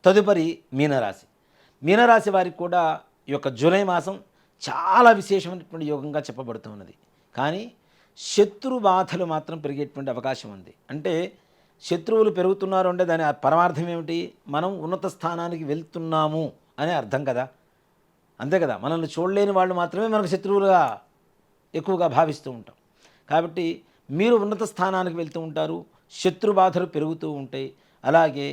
తదుపరి మీనరాశి. మీనరాశి వారికి కూడా ఈ యొక్క జూలై మాసం చాలా విశేషమైనటువంటి యోగంగా చెప్పబడుతూ ఉన్నది. కానీ శత్రు బాధలు మాత్రం పెరిగేటువంటి అవకాశం ఉంది. అంటే శత్రువులు పెరుగుతున్నారు అంటే దాని పరమార్థం ఏమిటి? మనం ఉన్నత స్థానానికి వెళ్తున్నాము అనే అర్థం కదా. అంతే కదా, మనల్ని చూడలేని వాళ్ళు మాత్రమే మనకు శత్రువులుగా ఎక్కువగా భావిస్తూ ఉంటాం. కాబట్టి మీరు ఉన్నత స్థానానికి వెళ్తూ ఉంటారు, శత్రు బాధలు పెరుగుతూ ఉంటాయి. అలాగే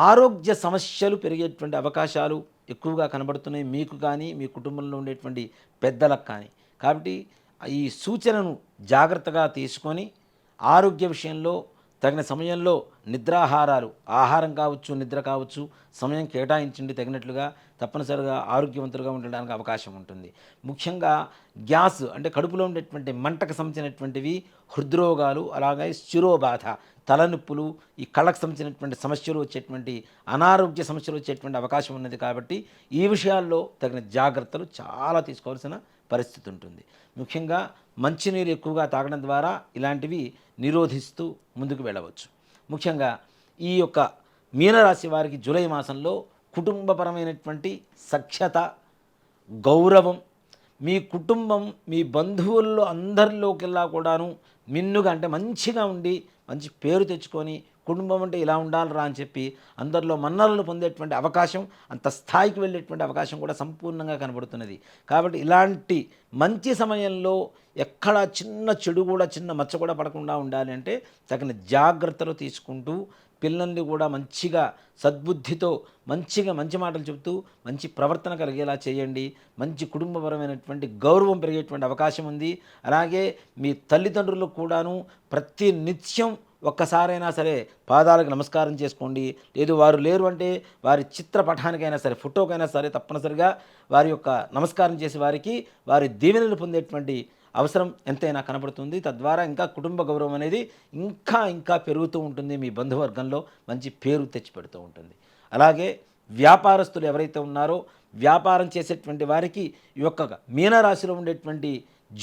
ఆరోగ్య సమస్యలు పెరిగేటువంటి అవకాశాలు ఎక్కువగా కనబడుతున్నాయి మీకు కానీ మీ కుటుంబంలో ఉండేటువంటి పెద్దలకు కానీ. కాబట్టి ఈ సూచనను జాగ్రత్తగా తీసుకొని ఆరోగ్య విషయంలో తగిన సమయంలో నిద్రాహారాలు, ఆహారం కావచ్చు, నిద్ర కావచ్చు, సమయం కేటాయించండి. తగినట్లుగా తప్పనిసరిగా ఆరోగ్యవంతులుగా ఉండడానికి అవకాశం ఉంటుంది. ముఖ్యంగా గ్యాస్ అంటే కడుపులో ఉండేటువంటి మంటకు సంబంధించినటువంటివి, హృద్రోగాలు, అలాగే శిరోబాధ, తలనొప్పులు, ఈ కళ్ళకు సంబంధించినటువంటి సమస్యలు వచ్చేటువంటి అనారోగ్య సమస్యలు వచ్చేటువంటి అవకాశం ఉన్నది. కాబట్టి ఈ విషయాల్లో తగిన జాగ్రత్తలు చాలా తీసుకోవాల్సిన పరిస్థితి ఉంటుంది. ముఖ్యంగా మంచినీరు ఎక్కువగా తాగడం ద్వారా ఇలాంటివి నిరోధిస్తూ ముందుకు వెళ్ళవచ్చు. ముఖ్యంగా ఈ యొక్క మీనరాశి వారికి జూలై మాసంలో కుటుంబపరమైనటువంటి సఖ్యత, గౌరవం, మీ కుటుంబం మీ బంధువుల్లో అందరిలోకెల్లా కూడాను మిన్నుగా అంటే మంచిగా ఉండి మంచి పేరు తెచ్చుకొని కుటుంబం అంటే ఇలా ఉండాలిరా అని చెప్పి అందరిలో మన్ననలు పొందేటువంటి అవకాశం, అంత స్థాయికి వెళ్ళేటువంటి అవకాశం కూడా సంపూర్ణంగా కనబడుతున్నది. కాబట్టి ఇలాంటి మంచి సమయంలో ఎక్కడ చిన్న చెడు కూడా, చిన్న మచ్చ కూడా పడకుండా ఉండాలి అంటే తగిన జాగ్రత్తలు తీసుకుంటూ పిల్లల్ని కూడా మంచిగా సద్బుద్ధితో మంచి మాటలు చెబుతూ మంచి ప్రవర్తన కలిగేలా చేయండి. మంచి కుటుంబపరమైనటువంటి గౌరవం పెరిగేటువంటి అవకాశం ఉంది. అలాగే మీ తల్లిదండ్రులకు కూడాను ప్రతి నిత్యం ఒక్కసారైనా సరే పాదాలకు నమస్కారం చేసుకోండి. లేదు వారు లేరు అంటే వారి చిత్రపటానికైనా సరే, ఫోటోకైనా సరే తప్పనిసరిగా వారి యొక్క నమస్కారం చేసి వారికి వారి దీవెనలు పొందేటువంటి అవసరం ఎంతైనా కనబడుతుంది. తద్వారా ఇంకా కుటుంబ గౌరవం అనేది ఇంకా పెరుగుతూ ఉంటుంది. మీ బంధువర్గంలో మంచి పేరు తెచ్చిపెడుతూ ఉంటుంది. అలాగే వ్యాపారస్తులు ఎవరైతే ఉన్నారో వ్యాపారం చేసేటువంటి వారికి ఈ యొక్క మీనరాశిలో ఉండేటువంటి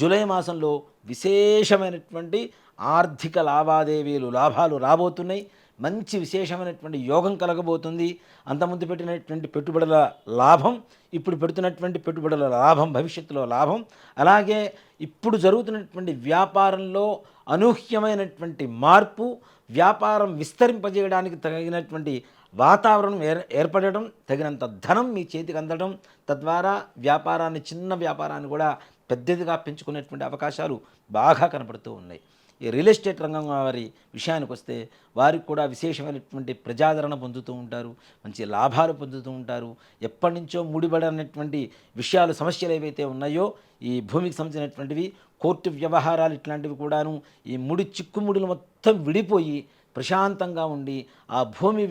జూలై మాసంలో విశేషమైనటువంటి ఆర్థిక లాభాలు రాబోతున్నాయి. మంచి విశేషమైనటువంటి యోగం కలగబోతుంది. అంతకుముందు పెట్టినటువంటి పెట్టుబడుల లాభం, ఇప్పుడు పెడుతున్నటువంటి పెట్టుబడుల లాభం, భవిష్యత్తులో లాభం. అలాగే ఇప్పుడు జరుగుతున్నటువంటి వ్యాపారంలో అనూహ్యమైనటువంటి మార్పు, వ్యాపారం విస్తరింపజేయడానికి తగినటువంటి వాతావరణం ఏర్పడడం, తగినంత ధనం మీ చేతికి అందడం, తద్వారా చిన్న వ్యాపారాన్ని కూడా పెద్దదిగా పెంచుకునేటువంటి అవకాశాలు బాగా కనపడుతూ ఉన్నాయి. ఈ రియల్ ఎస్టేట్ రంగం వారి విషయానికి వస్తే వారికి కూడా విశేషమైనటువంటి ప్రజాదరణ పొందుతూ ఉంటారు, మంచి లాభాలు పొందుతూ ఉంటారు. ఎప్పటి నుంచో ముడిపడినటువంటి విషయాలు, సమస్యలు ఏవైతే ఉన్నాయో ఈ భూమికి సంబంధించినటువంటివి, కోర్టు వ్యవహారాలు ఇట్లాంటివి కూడాను ఈ చిక్కుముడులు మొత్తం విడిపోయి ప్రశాంతంగా ఉండి ఆ భూమి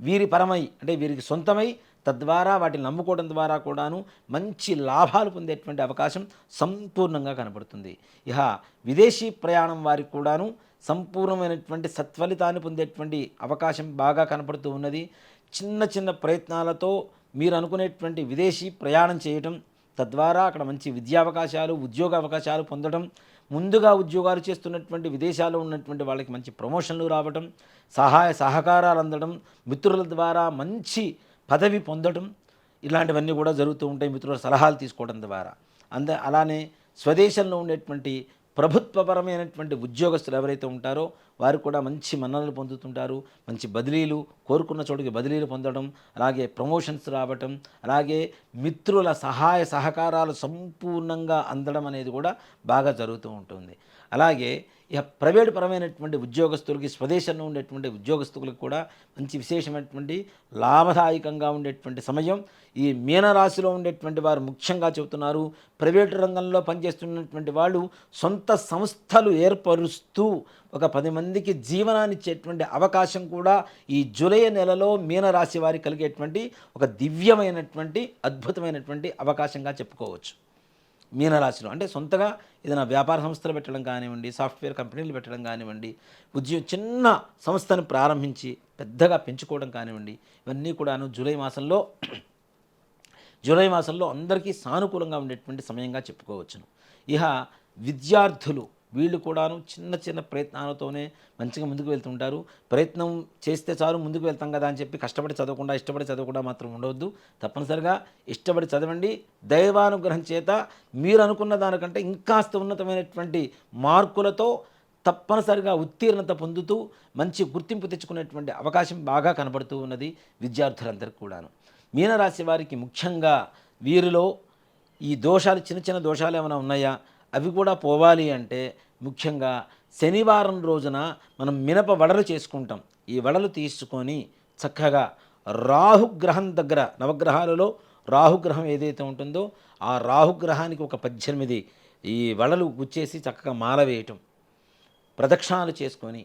వీరి పరమై అంటే వీరికి సొంతమై తద్వారా వాటిని నమ్ముకోవడం ద్వారా కూడాను మంచి లాభాలు పొందేటువంటి అవకాశం సంపూర్ణంగా కనబడుతుంది. ఇక విదేశీ ప్రయాణం వారికి కూడాను సంపూర్ణమైనటువంటి సత్ఫలితాన్ని పొందేటువంటి అవకాశం బాగా కనపడుతూ ఉన్నది. చిన్న ప్రయత్నాలతో మీరు అనుకునేటువంటి విదేశీ ప్రయాణం చేయటం, తద్వారా అక్కడ మంచి విద్యావకాశాలు, ఉద్యోగ అవకాశాలు పొందడం, ముందుగా ఉద్యోగాలు చేస్తున్నటువంటి విదేశాల్లో ఉన్నటువంటి వాళ్ళకి మంచి ప్రమోషన్లు రావడం, సహాయ సహకారాలు అందడం, మిత్రుల ద్వారా మంచి పదవి పొందడం, ఇలాంటివన్నీ కూడా జరుగుతూ ఉంటాయి మిత్రుల సలహాలు తీసుకోవడం ద్వారా. అలానే స్వదేశంలో ఉండేటువంటి ప్రభుత్వపరమైనటువంటి ఉద్యోగస్తులు ఎవరైతే ఉంటారో వారు కూడా మంచి మన్ననలు పొందుతుంటారు. మంచి బదిలీలు, కోరుకున్న చోటుకి బదిలీలు పొందడం, అలాగే ప్రమోషన్స్ రావటం, అలాగే మిత్రుల సహాయ సహకారాలు సంపూర్ణంగా అందడం అనేది కూడా బాగా జరుగుతూ ఉంటుంది. అలాగే ఇక ప్రైవేటు పరమైనటువంటి ఉద్యోగస్తులకి, స్వదేశంలో ఉండేటువంటి ఉద్యోగస్తులకు కూడా మంచి విశేషమైనటువంటి లాభదాయకంగా ఉండేటువంటి సమయం. ఈ మీనరాశిలో ఉండేటువంటి వారు ముఖ్యంగా చెబుతున్నారు, ప్రైవేటు రంగంలో పనిచేస్తున్నటువంటి వాళ్ళు సొంత సంస్థలు ఏర్పరుస్తూ ఒక 10 మందికి జీవనాన్ని ఇచ్చేటువంటి అవకాశం కూడా ఈ జూలై నెలలో మీనరాశి వారికి కలిగేటువంటి ఒక దివ్యమైనటువంటి అద్భుతమైనటువంటి అవకాశంగా చెప్పుకోవచ్చు. మీనరాశిలో అంటే సొంతగా ఏదైనా వ్యాపార సంస్థలు పెట్టడం కానివ్వండి, సాఫ్ట్వేర్ కంపెనీలు పెట్టడం కానివ్వండి, చిన్న సంస్థను ప్రారంభించి పెద్దగా పెంచుకోవడం కానివ్వండి, ఇవన్నీ కూడాను జూలై మాసంలో అందరికీ సానుకూలంగా ఉండేటువంటి సమయంగా చెప్పుకోవచ్చును. ఇక విద్యార్థులు వీళ్ళు కూడాను చిన్న చిన్న ప్రయత్నాలతోనే మంచిగా ముందుకు వెళ్తుంటారు. ప్రయత్నం చేస్తే చాలు ముందుకు వెళ్తాం కదా అని చెప్పి కష్టపడి చదవకుండా, ఇష్టపడి చదవకుండా మాత్రం ఉండవద్దు. తప్పనిసరిగా ఇష్టపడి చదవండి. దైవానుగ్రహం చేత మీరు అనుకున్న దానికంటే ఇంకాస్త ఉన్నతమైనటువంటి మార్కులతో తప్పనిసరిగా ఉత్తీర్ణత పొందుతూ మంచి గుర్తింపు తెచ్చుకునేటువంటి అవకాశం బాగా కనబడుతూ ఉన్నది విద్యార్థులందరికీ కూడాను. మీనరాశి వారికి ముఖ్యంగా వీరిలో ఈ దోషాలు, చిన్న చిన్న దోషాలు ఏమైనా ఉన్నాయా, అవి కూడా పోవాలి అంటే ముఖ్యంగా శనివారం రోజున మనం మినప వడలు చేసుకుంటాం. ఈ వడలు తీసుకొని చక్కగా రాహుగ్రహం దగ్గర, నవగ్రహాలలో రాహుగ్రహం ఏదైతే ఉంటుందో ఆ రాహుగ్రహానికి ఒక 18 ఈ వడలు గుచ్చేసి చక్కగా మాల వేయటం, ప్రదక్షిణాలు చేసుకొని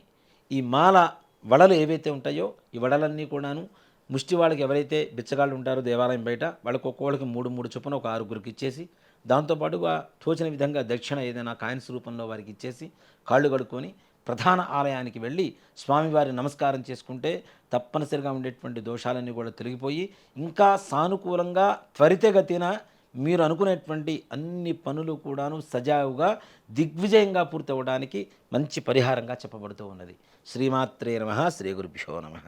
ఈ మాల వడలు ఏవైతే ఉంటాయో ఈ వడలన్నీ కూడాను ముష్టి వాళ్ళకి ఎవరైతే బిచ్చగాళ్ళు ఉంటారో దేవాలయం బయట వాళ్ళకి ఒక్కొక్కళ్ళకి 3 చొప్పున ఒక 6గురికి ఇచ్చేసి, దాంతోపాటుగా తోచిన విధంగా దక్షిణ ఏదైనా కాయిన్స్ రూపంలో వారికి ఇచ్చేసి కాళ్ళు కడుక్కొని ప్రధాన ఆలయానికి వెళ్ళి స్వామివారి నమస్కారం చేసుకుంటే తప్పనిసరిగా ఉండేటువంటి దోషాలన్నీ కూడా తొలగిపోయి ఇంకా సానుకూలంగా త్వరితగతిన మీరు అనుకునేటువంటి అన్ని పనులు కూడాను సజావుగా దిగ్విజయంగా పూర్తవడానికి మంచి పరిహారంగా చెప్పబడుతూ ఉన్నది. శ్రీమాత్రే నమః. శ్రీ గురుభ్యో నమః.